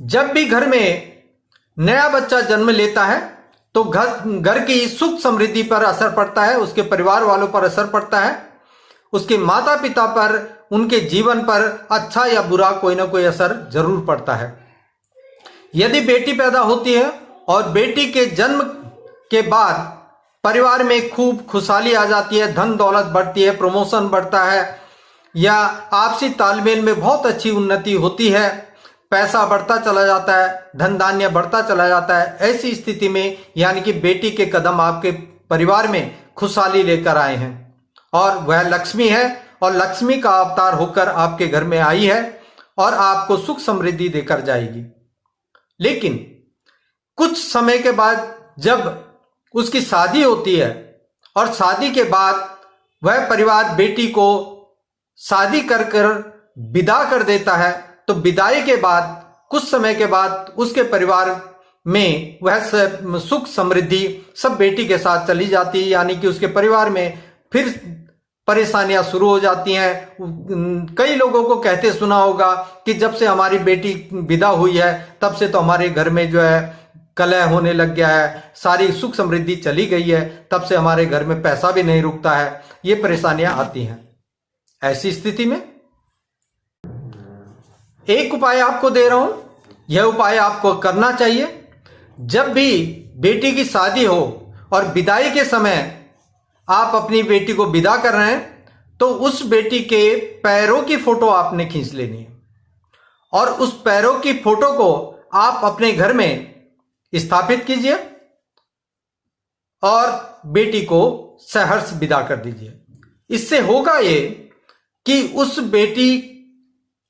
जब भी घर में नया बच्चा जन्म लेता है तो घर की सुख समृद्धि पर असर पड़ता है, उसके परिवार वालों पर असर पड़ता है, उसके माता पिता पर, उनके जीवन पर अच्छा या बुरा कोई ना कोई असर जरूर पड़ता है। यदि बेटी पैदा होती है और बेटी के जन्म के बाद परिवार में खूब खुशहाली आ जाती है, धन दौलत बढ़ती है, प्रमोशन बढ़ता है या आपसी तालमेल में बहुत अच्छी उन्नति होती है, पैसा बढ़ता चला जाता है, धन धान्य बढ़ता चला जाता है, ऐसी स्थिति में यानी कि बेटी के कदम आपके परिवार में खुशहाली लेकर आए हैं और वह लक्ष्मी है और लक्ष्मी का अवतार होकर आपके घर में आई है और आपको सुख समृद्धि देकर जाएगी। लेकिन कुछ समय के बाद जब उसकी शादी होती है और शादी के बाद वह परिवार बेटी को शादी कर विदा कर देता है, तो विदाई के बाद कुछ समय के बाद उसके परिवार में वह सुख समृद्धि सब बेटी के साथ चली जाती है, यानी कि उसके परिवार में फिर परेशानियां शुरू हो जाती हैं। कई लोगों को कहते सुना होगा कि जब से हमारी बेटी विदा हुई है तब से तो हमारे घर में जो है कलह होने लग गया है, सारी सुख समृद्धि चली गई है, तब से हमारे घर में पैसा भी नहीं रुकता है, ये परेशानियां आती हैं। ऐसी स्थिति में एक उपाय आपको दे रहा हूं, यह उपाय आपको करना चाहिए। जब भी बेटी की शादी हो और विदाई के समय आप अपनी बेटी को विदा कर रहे हैं तो उस बेटी के पैरों की फोटो आपने खींच लेनी है और उस पैरों की फोटो को आप अपने घर में स्थापित कीजिए और बेटी को सहर्ष विदा कर दीजिए। इससे होगा ये कि उस बेटी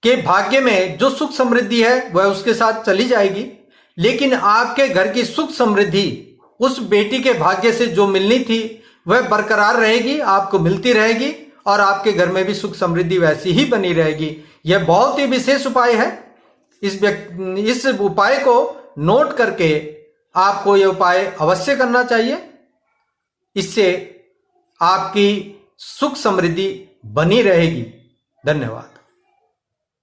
के भाग्य में जो सुख समृद्धि है वह उसके साथ चली जाएगी, लेकिन आपके घर की सुख समृद्धि उस बेटी के भाग्य से जो मिलनी थी वह बरकरार रहेगी, आपको मिलती रहेगी और आपके घर में भी सुख समृद्धि वैसी ही बनी रहेगी। यह बहुत ही विशेष उपाय है। इस उपाय को नोट करके आपको यह उपाय अवश्य करना चाहिए। इससे आपकी सुख समृद्धि बनी रहेगी। धन्यवाद।